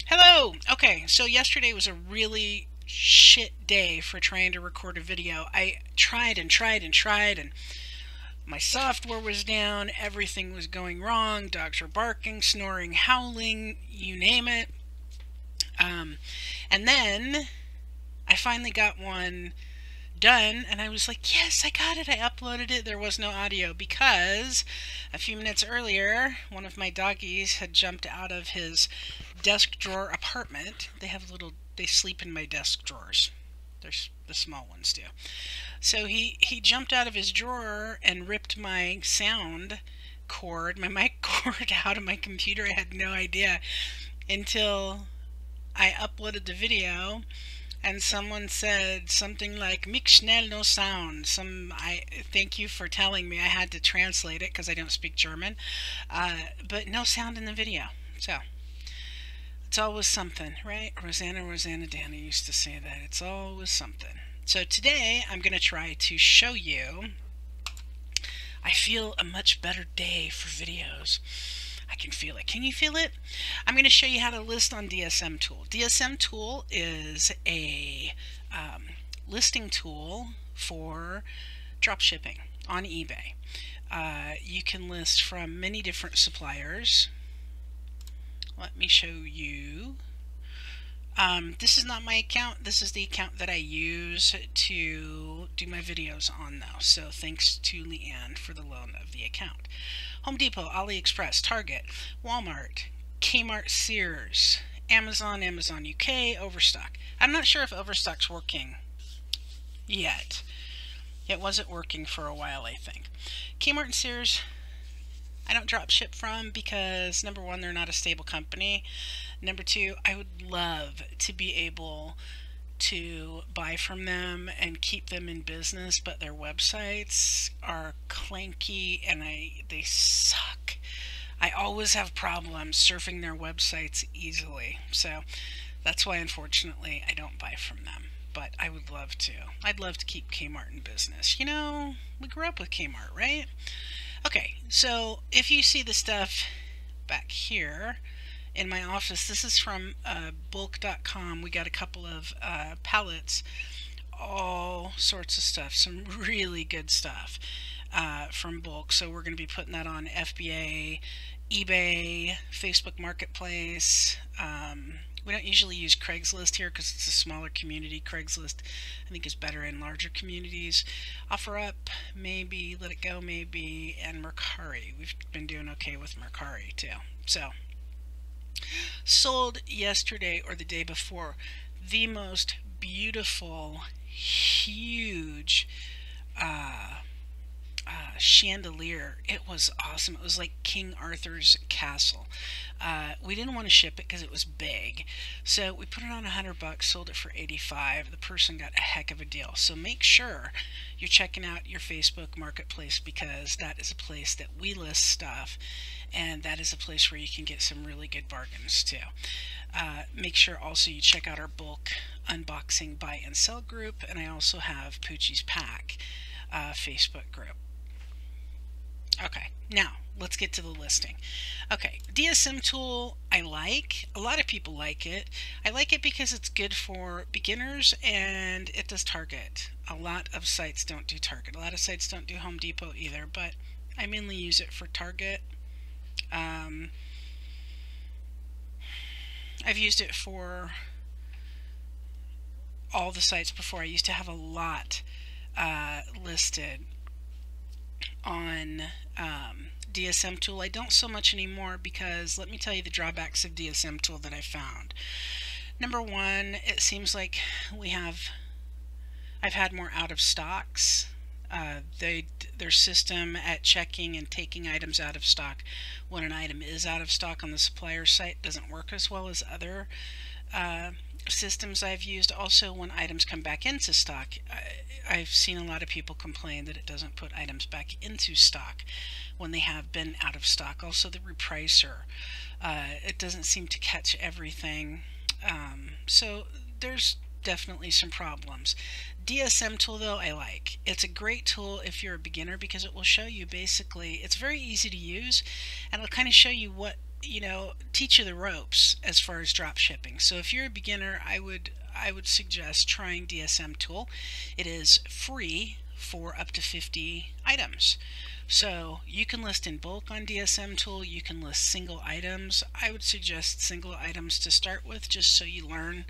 Hello! Okay, so yesterday was a really shit day for trying to record a video. I tried and tried and tried, and my software was down, everything was going wrong, dogs were barking, snoring, howling, you name it. And then I finally got one done, and I was like, yes, I got it. I uploaded it. There was no audio because a few minutes earlier, one of my doggies had jumped out of his desk drawer apartment. They sleep in my desk drawers. There's the small ones do. So he jumped out of his drawer and ripped my sound cord, my mic cord out of my computer. I had no idea until I uploaded the video and someone said something like "Mich schnell no sound." I thank you for telling me. I had to translate it because I don't speak German, but no sound in the video. So it's always something, right? Rosanna Dana used to say that. It's always something. So today I'm going to try to show you. I feel a much better day for videos. I can feel it. Can you feel it? I'm going to show you how to list on DSM Tool. DSM Tool is a listing tool for dropshipping on eBay. You can list from many different suppliers. Let me show you. This is not my account. This is the account that I use to do my videos on though. So thanks to Leanne for the loan of the account. Home Depot, AliExpress, Target, Walmart, Kmart, Sears, Amazon, Amazon UK, Overstock. I'm not sure if Overstock's working yet. It wasn't working for a while, I think. Kmart and Sears, I don't drop ship from because number one, they're not a stable company. Number two, I would love to be able to buy from them and keep them in business, but their websites are clanky and they suck. I always have problems surfing their websites easily. So that's why unfortunately I don't buy from them. But I would love to. I'd love to keep Kmart in business. You know, we grew up with Kmart, right? Okay, so if you see the stuff back here in my office, this is from bulk.com. We got a couple of pallets, all sorts of stuff, some really good stuff from bulk. So we're going to be putting that on FBA, eBay, Facebook Marketplace. We don't usually use Craigslist here because it's a smaller community. Craigslist, I think, is better in larger communities. OfferUp, maybe. Let It Go, maybe. And Mercari. We've been doing okay with Mercari, too. So, sold yesterday or the day before the most beautiful, huge chandelier. It was awesome. It was like King Arthur's castle. We didn't want to ship it because it was big, so we put it on $100, sold it for $85. The person got a heck of a deal. So make sure you're checking out your Facebook Marketplace because that is a place that we list stuff, and that is a place where you can get some really good bargains too. Make sure also you check out our bulk unboxing buy and sell group, and I also have Poochie's Pack Facebook group. Okay, now let's get to the listing. Okay, DSM tool I like. A lot of people like it. I like it because it's good for beginners and it does Target. A lot of sites don't do Target. A lot of sites don't do Home Depot either, but I mainly use it for Target. I've used it for all the sites before. I used to have a lot listed on DSM Tool. I don't so much anymore because let me tell you the drawbacks of DSM Tool that I found. Number one, it seems like I've had more out of stocks. Their system at checking and taking items out of stock when an item is out of stock on the supplier site doesn't work as well as other systems I've used. Also, when items come back into stock, I've seen a lot of people complain that it doesn't put items back into stock when they have been out of stock. Also, the repricer, it doesn't seem to catch everything. So there's definitely some problems. DSM tool though I like. It's a great tool if you're a beginner because it will show you basically, it's very easy to use and it'll kind of show you what teach you the ropes as far as drop shipping. So if you're a beginner, I would suggest trying DSM Tool. It is free for up to 50 items. So you can list in bulk on DSM Tool, you can list single items. I would suggest single items to start with, just so you learn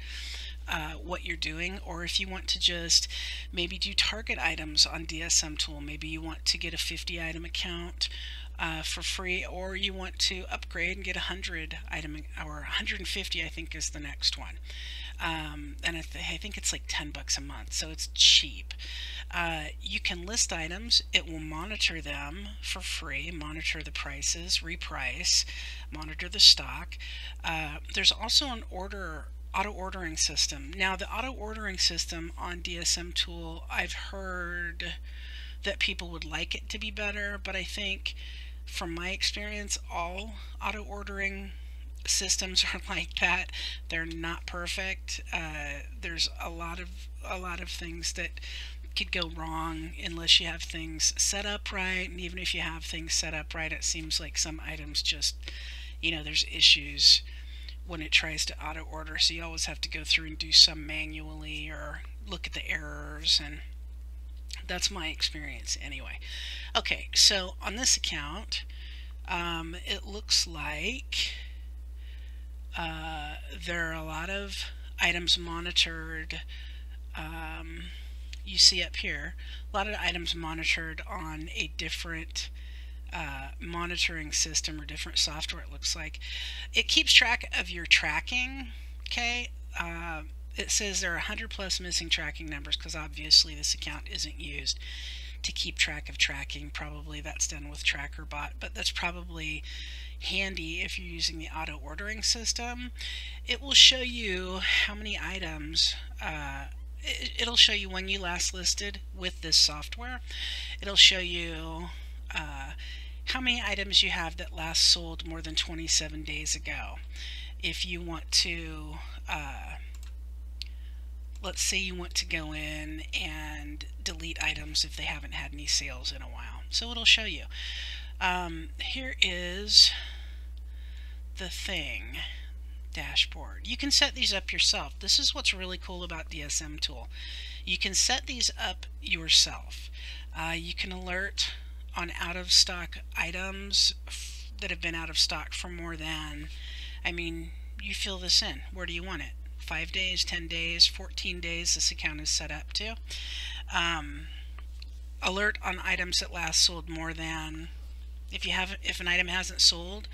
what you're doing. Or if you want to just maybe do target items on DSM Tool, maybe you want to get a 50 item account for free, or you want to upgrade and get 100 item, or 150 I think is the next one. And I think it's like $10 a month, so it's cheap. You can list items, it will monitor them for free, monitor the prices, reprice, monitor the stock. There's also an auto ordering system. Now the auto ordering system on DSM Tool, I've heard that people would like it to be better, but I think from my experience all auto ordering systems are like that. They're not perfect. There's a lot of things that could go wrong unless you have things set up right, and even if you have things set up right, it seems like some items just, there's issues when it tries to auto order, so you always have to go through and do some manually or look at the errors, and that's my experience anyway. Okay, so on this account, it looks like there are a lot of items monitored. You see up here, a lot of items monitored on a different monitoring system or different software. It looks like it keeps track of your tracking. Okay, it says there are 100 plus missing tracking numbers because obviously this account isn't used to keep track of tracking. Probably that's done with Trackerbot, but that's probably handy if you're using the auto ordering system. It will show you how many items. It'll show you when you last listed with this software. It'll show you how many items you have that last sold more than 27 days ago. If you want to, let's say you want to go in and delete items if they haven't had any sales in a while. So it'll show you. Here is the thing dashboard. You can set these up yourself. This is what's really cool about DSM Tool. You can set these up yourself. You can alert on out of stock items that have been out of stock for more than, you fill this in. Where do you want it? 5 days, 10 days, 14 days this account is set up to. Alert on items that last sold more than, if an item hasn't sold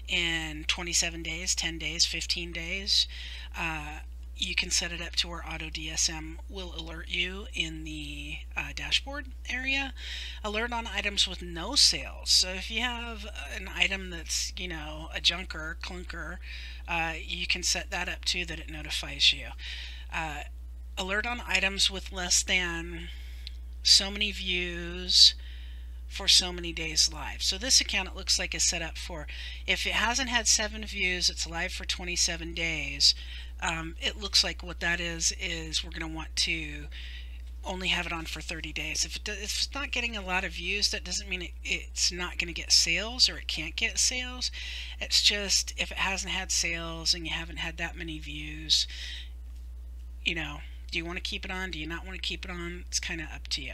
in 27 days, 10 days, 15 days, you can set it up to where AutoDSM will alert you in the dashboard area. Alert on items with no sales. So if you have an item that's, a junker, clunker, you can set that up too, that it notifies you. Alert on items with less than so many views for so many days live. So this account, it looks like, is set up for, if it hasn't had 7 views, it's live for 27 days. It looks like what that is we're going to want to only have it on for 30 days. If it's not getting a lot of views, that doesn't mean it's not going to get sales or it can't get sales. It's just if it hasn't had sales and you haven't had that many views, do you want to keep it on? Do you not want to keep it on? It's kind of up to you.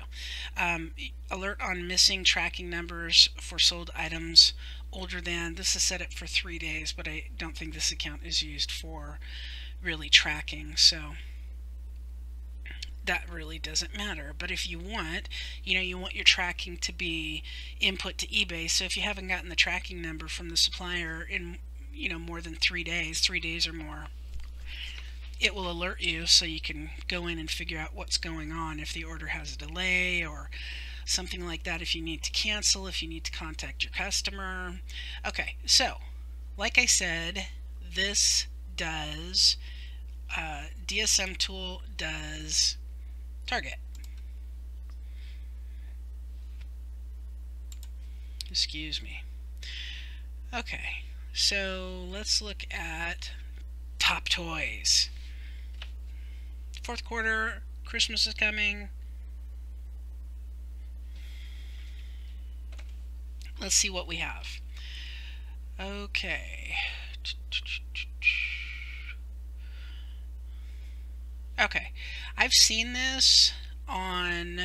Alert on missing tracking numbers for sold items older than, this is set up for 3 days, but I don't think this account is used for really tracking, so that really doesn't matter. But if you want, you want your tracking to be input to eBay. So if you haven't gotten the tracking number from the supplier in, more than 3 days or more, it will alert you so you can go in and figure out what's going on, if the order has a delay or something like that, if you need to cancel, if you need to contact your customer. Okay, so like I said, this does, DSM Tool does Target. Excuse me. Okay, so let's look at top toys. Fourth quarter, Christmas is coming. Let's see what we have. Okay. Okay. I've seen this on...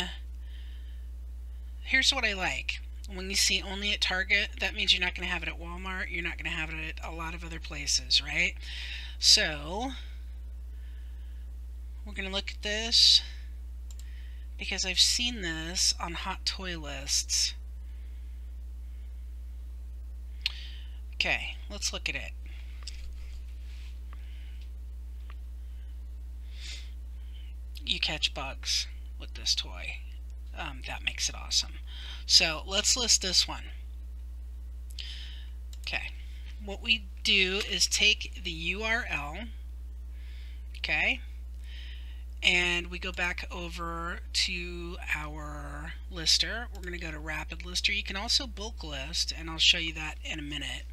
Here's what I like. When you see only at Target, that means you're not going to have it at Walmart. You're not going to have it at a lot of other places, right? So, we're going to look at this because I've seen this on hot toy lists. Okay, let's look at it. You catch bugs with this toy. That makes it awesome. So let's list this one. Okay, what we do is take the URL, okay, and we go back over to our lister. We're going to go to Rapid Lister. You can also bulk list, and I'll show you that in a minute.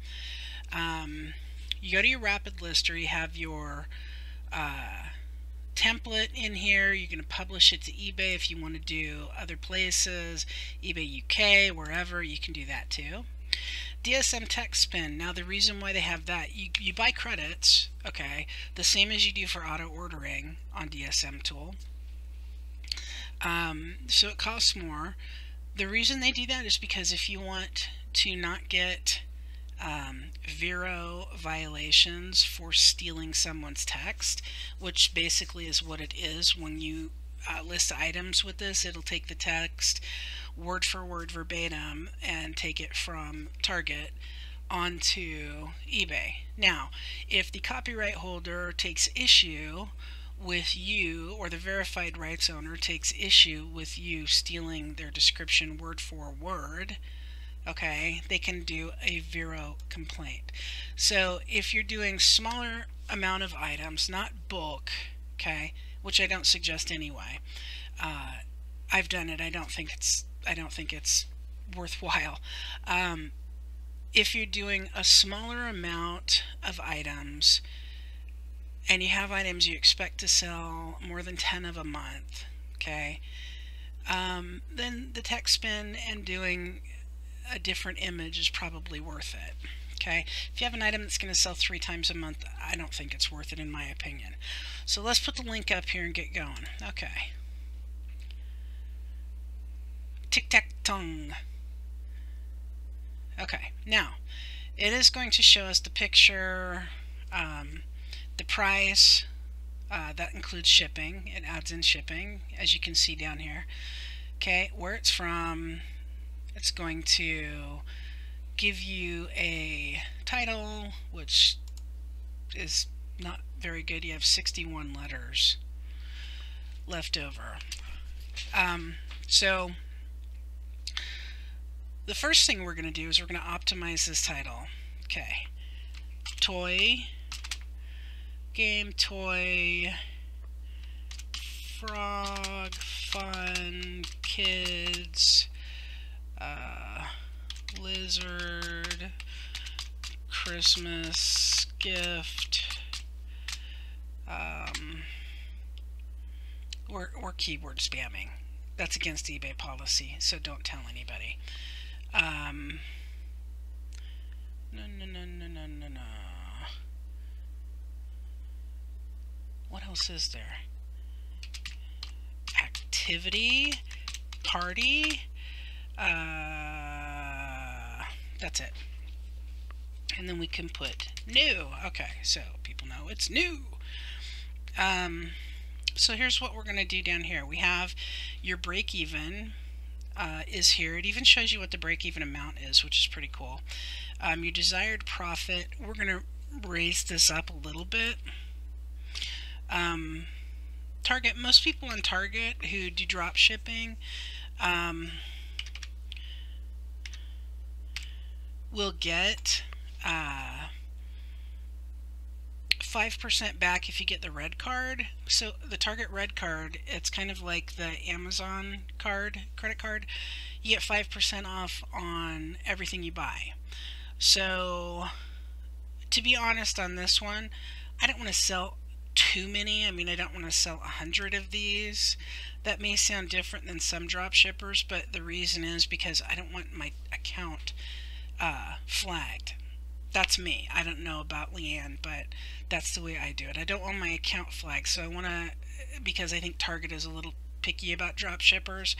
You go to your Rapid Lister, you have your template in here. You're going to publish it to eBay. If you want to do other places, eBay UK, wherever, you can do that too. DSM Text Spin. Now the reason why they have that, you buy credits, okay, the same as you do for auto ordering on DSM Tool. So it costs more. The reason they do that is because if you want to not get Vero violations for stealing someone's text, which basically is what it is when you list items with this. It'll take the text word for word verbatim and take it from Target onto eBay. Now, if the copyright holder takes issue with you, or the verified rights owner takes issue with you stealing their description word for word, okay, they can do a Vero complaint. So if you're doing smaller amount of items, not bulk, okay, which I don't suggest anyway. I've done it. I don't think it's worthwhile. If you're doing a smaller amount of items and you have items you expect to sell more than 10 of a month, okay, then the text spin and doing a different image is probably worth it. Okay, if you have an item that's going to sell 3 times a month, I don't think it's worth it in my opinion. So let's put the link up here and get going. Okay. Tic-tac-tongue. Okay, now it is going to show us the picture, the price, that includes shipping. It adds in shipping, as you can see down here. Okay, where it's from, it's going to give you a title, which is not very good. You have 61 letters left over. So the first thing we're going to do is we're going to optimize this title. Okay, toy, game, toy, frog, fun, kids, lizard, Christmas, gift, or keyword spamming. That's against eBay policy, so don't tell anybody. No. What else is there? Activity, party, that's it. And then we can put new. Okay, so people know it's new. So here's what we're going to do down here. We have your break even is here. It even shows you what the break even amount is, which is pretty cool. Your desired profit, we're going to raise this up a little bit. Target, most people on Target who do drop shipping will get 5% back if you get the red card. So the Target red card, it's kind of like the Amazon card, credit card. You get 5% off on everything you buy. So to be honest on this one, I don't want to sell too many. I mean, I don't want to sell 100 of these. That may sound different than some drop shippers, but the reason is because I don't want my account flagged. That's me. I don't know about Leanne, but that's the way I do it. I don't want my account flagged, so I want to, because I think Target is a little picky about drop shippers,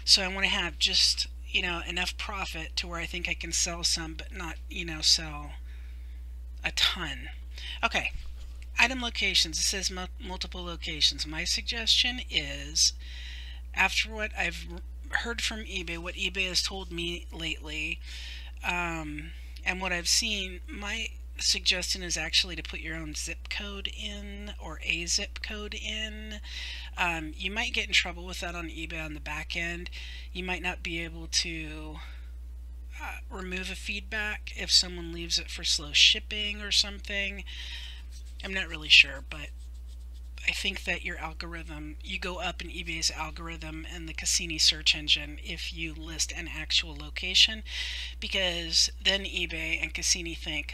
so I want to have just, enough profit to where I think I can sell some, but not, sell a ton. Okay, item locations. It says multiple locations. My suggestion is, after what I've heard from eBay, what eBay has told me lately, and what I've seen, my suggestion is actually to put your own zip code in, or a zip code in. You might get in trouble with that on eBay on the back end. You might not be able to remove a feedback if someone leaves it for slow shipping or something. I'm not really sure, but I think that your algorithm, you go up in eBay's algorithm and the Cassini search engine if you list an actual location, because then eBay and Cassini think,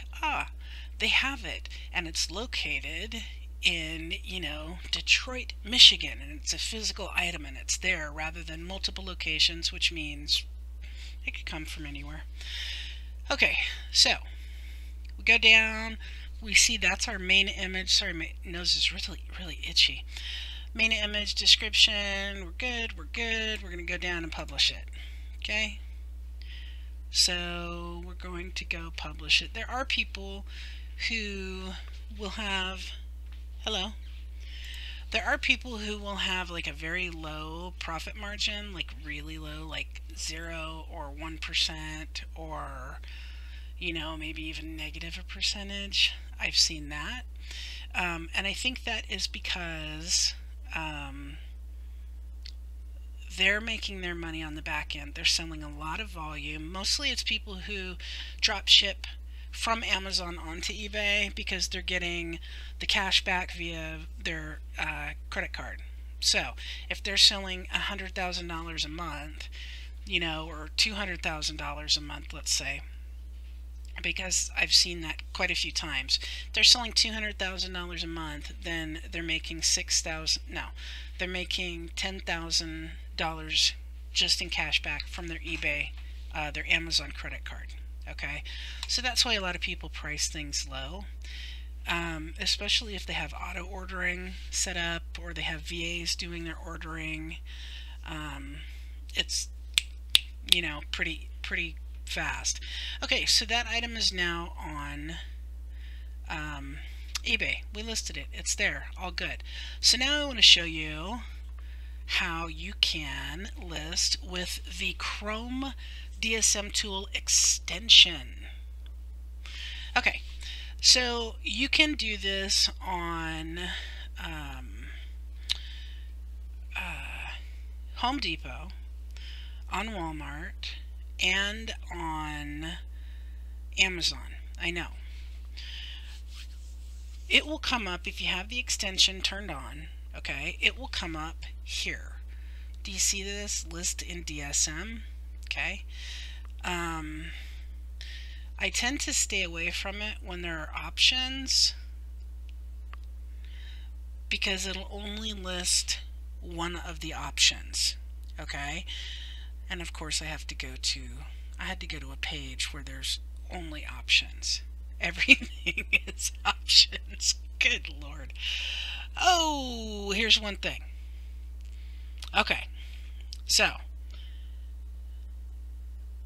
they have it and it's located in, Detroit, Michigan, and it's a physical item and it's there, rather than multiple locations, which means it could come from anywhere. Okay, so we go down. We see that's our main image. Sorry, my nose is really itchy. Main image, description, we're good. We're going to go down and publish it. Okay? So we're going to go publish it. There are people who will have, there are people who will have like a very low profit margin, like really low, like 0 or 1%, or maybe even negative a percentage. I've seen that. And I think that is because they're making their money on the back end. They're selling a lot of volume. Mostly it's people who drop ship from Amazon onto eBay because they're getting the cash back via their credit card. So if they're selling $100,000 a month, or $200,000 a month, let's say, because I've seen that quite a few times. They're selling $200,000 a month, then they're making they're making $10,000 just in cash back from their eBay, their Amazon credit card. Okay, so that's why a lot of people price things low, especially if they have auto ordering set up or they have VAs doing their ordering. It's pretty fast. Okay, so that item is now on eBay. We listed it. It's there. All good. So now I want to show you how you can list with the Chrome DSM Tool extension. Okay, so you can do this on Home Depot, on Walmart, and on Amazon. I know. It will come up if you have the extension turned on. Okay, it will come up here. Do you see this list in DSM? Okay. I tend to stay away from it when there are options because it'll only list one of the options. Okay. And of course I had to go to a page where there's only options. Everything is options. Good Lord. Oh, here's one thing. Okay, so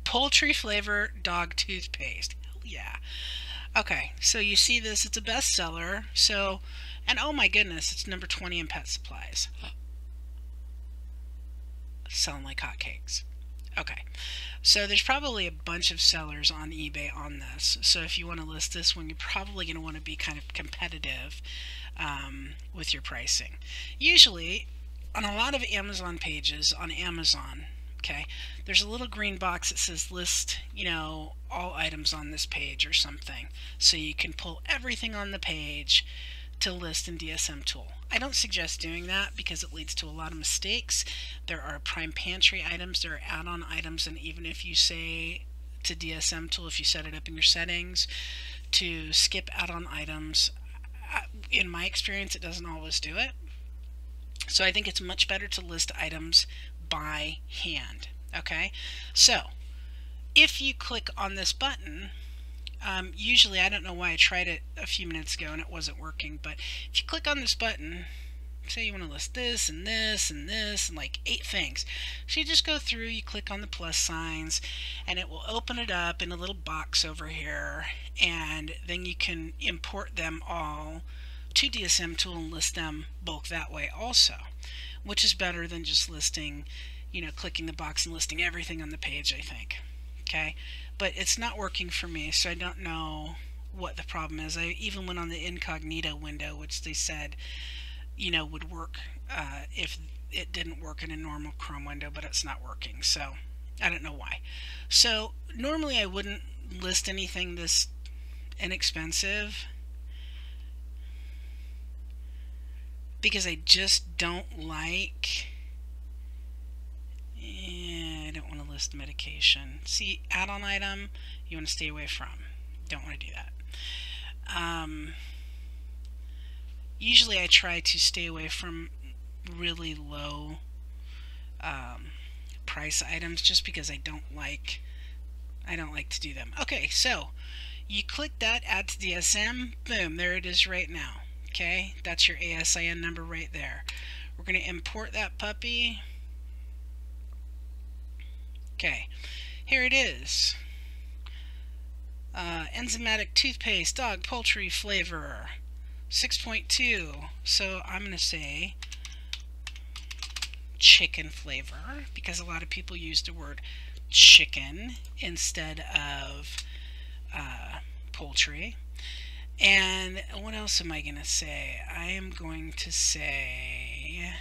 poultry flavor dog toothpaste. Hell yeah. Okay, so you see this, it's a bestseller. So, and oh my goodness, it's number 20 in pet supplies. Selling like hotcakes. Okay, so there's probably a bunch of sellers on eBay on this. So if you want to list this one, you're probably going to want to be kind of competitive with your pricing. Usually, on a lot of Amazon pages on Amazon, okay, there's a little green box that says list, all items on this page or something. So you can pull everything on the page to list in DSM Tool. I don't suggest doing that because it leads to a lot of mistakes. There are prime pantry items, there are add-on items, and even if you say to DSM Tool, if you set it up in your settings to skip add-on items, in my experience it doesn't always do it. So I think it's much better to list items by hand. Okay, so if you click on this button, Usually, I don't know why I tried it a few minutes ago and it wasn't working, but if you click on this button, say you want to list this and this and this and like 8 things. So you just go through, you click on the plus signs, and it will open it up in a little box over here, and then you can import them all to DSM Tool and list them bulk that way also, which is better than just listing, clicking the box and listing everything on the page, I think. Okay, but it's not working for me, so I don't know what the problem is. I even went on the incognito window, which they said would work if it didn't work in a normal Chrome window, but it's not working, so I don't know why. So normally I wouldn't list anything this inexpensive because I just don't like, I don't want to list medication. See, add-on item, you want to stay away from. Don't want to do that. Usually I try to stay away from really low price items just because I don't like to do them. Okay, so you click that, add to DSM, boom, there it is right now. Okay, that's your ASIN number right there. We're going to import that puppy. Okay, here it is. Enzymatic toothpaste, dog, poultry flavor. 6.2, so I'm going to say chicken flavor because a lot of people use the word chicken instead of poultry. And what else am I going to say? I am going to say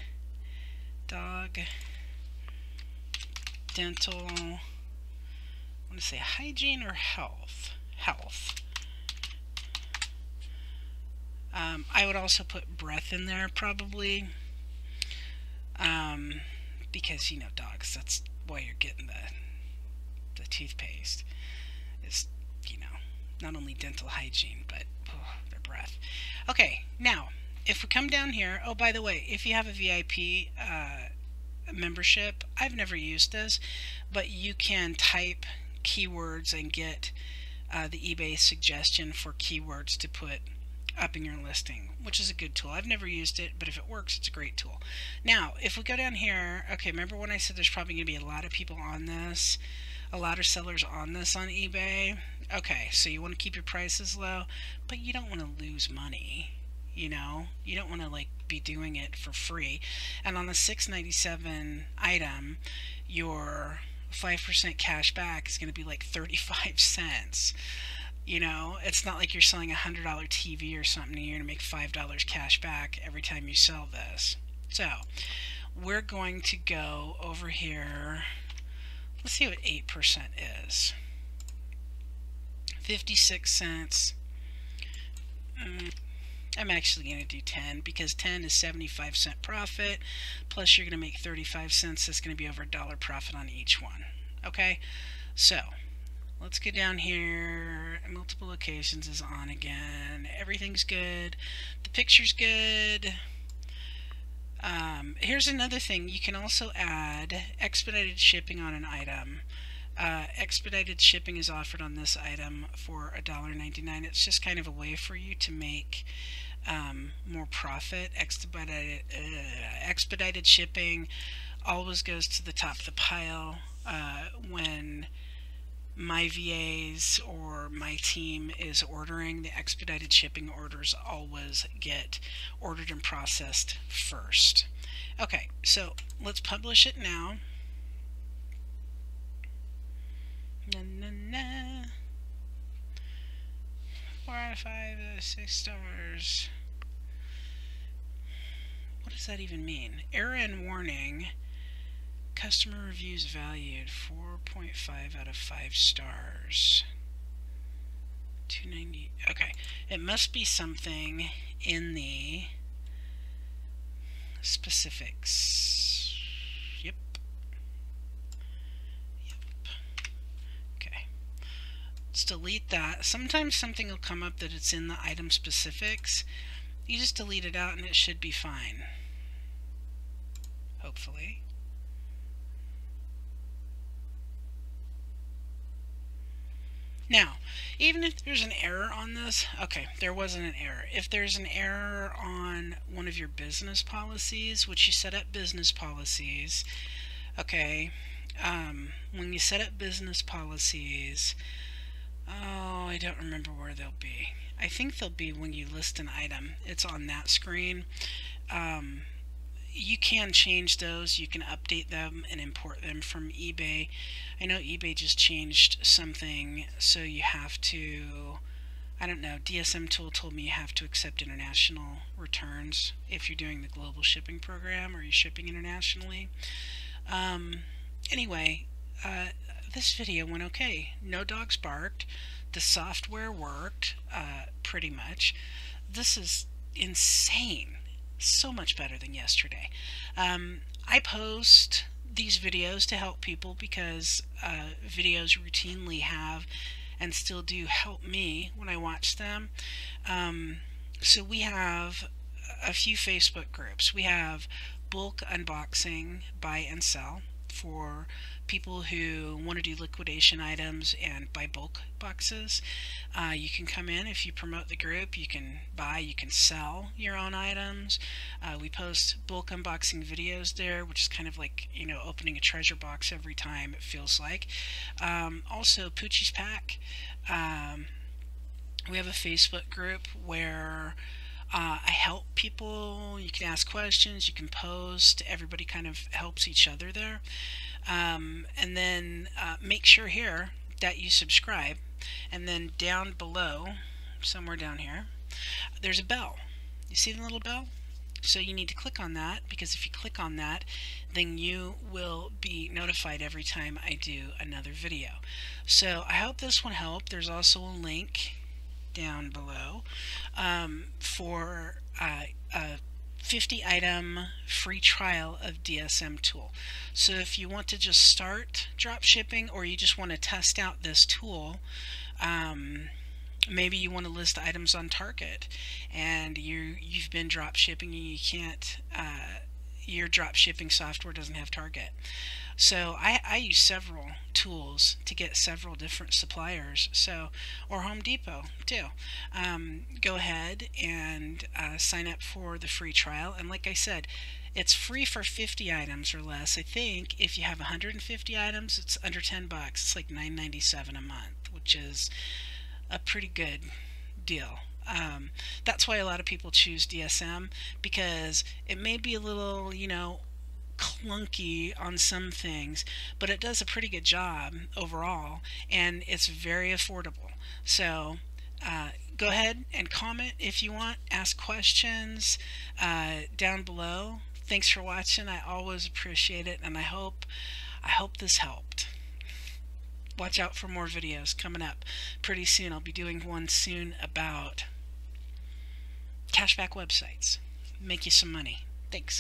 dog, dental, I want to say hygiene or health. I would also put breath in there probably because dogs, that's why you're getting the toothpaste. It's not only dental hygiene but their breath. Okay, now if we come down here, oh, by the way, if you have a VIP membership, I've never used this, but you can type keywords and get the eBay suggestion for keywords to put up in your listing, which is a good tool. I've never used it, but if it works, it's a great tool. Now, if we go down here, okay, remember when I said there's probably going to be a lot of people on this, a lot of sellers on this on eBay? Okay, so you want to keep your prices low, but you don't want to lose money. You don't want to be doing it for free. And on the $6.97 item, your 5% cash back is going to be like 35 cents. It's not like you're selling a $100 TV or something and you're going to make $5 cash back every time you sell this. So we're going to go over here. Let's see what 8% is. 56 cents. I'm actually going to do 10 because 10 is 75-cent profit, plus you're going to make 35 cents. That's going to be over $1 profit on each one. Okay, so let's get down here. Multiple locations is on again. Everything's good. The picture's good. Here's another thing. You can also add expedited shipping on an item. Expedited shipping is offered on this item for $1.99. It's just kind of a way for you to make more profit. Expedited shipping always goes to the top of the pile when my VAs or my team is ordering. The expedited shipping orders always get ordered and processed first. Okay, so let's publish it now. 4 out of 5, 6 stars. What does that even mean? Error and warning. Customer reviews valued 4.5 out of 5 stars. 290. Okay, it must be something in the specifics. Yep. Okay. Let's delete that. Sometimes something will come up that it's in the item specifics. You just delete it out and it should be fine. Hopefully. Now, even if there's an error on this, okay, there wasn't an error. If there's an error on one of your business policies, which you set up business policies, okay, when you set up business policies, oh, I don't remember where they'll be. I think they'll be when you list an item. It's on that screen. You can change those. You can update them and import them from eBay. I know eBay just changed something, so you have to, I don't know, DSM Tool told me you have to accept international returns if you're doing the global shipping program or you're shipping internationally. Anyway, this video went okay. No dogs barked. The software worked pretty much. This is insane. So much better than yesterday. I post these videos to help people because videos routinely have and still do help me when I watch them. So we have a few Facebook groups. We have bulk unboxing, buy and sell, for people who want to do liquidation items and buy bulk boxes. You can come in. If you promote the group, you can buy, you can sell your own items. We post bulk unboxing videos there, which is kind of like, you know, opening a treasure box every time, it feels like. Also Poochie's Pack. We have a Facebook group where I help people. You can ask questions, you can post, everybody kind of helps each other there. And then make sure here that you subscribe, and then down below, somewhere down here, there's a bell. You see the little bell? So you need to click on that, because if you click on that, then you will be notified every time I do another video. So I hope this one helped. There's also a link down below for a 50 item free trial of DSM Tool. So if you want to just start drop shipping, or you just want to test out this tool, maybe you want to list items on Target and you've been drop shipping and you can't, your drop shipping software doesn't have Target. So I use several tools to get several different suppliers, so, or Home Depot too. Go ahead and sign up for the free trial, and like I said, it's free for 50 items or less. I think if you have 150 items, it's under 10 bucks. It's like $9.97 a month, which is a pretty good deal. That's why a lot of people choose DSM, because it may be a little, you know, clunky on some things, but it does a pretty good job overall, and it's very affordable. So go ahead and comment if you want, ask questions down below. Thanks for watching. I always appreciate it, and I hope this helped. Watch out for more videos coming up pretty soon. I'll be doing one soon about cashback websites. Make you some money. Thanks.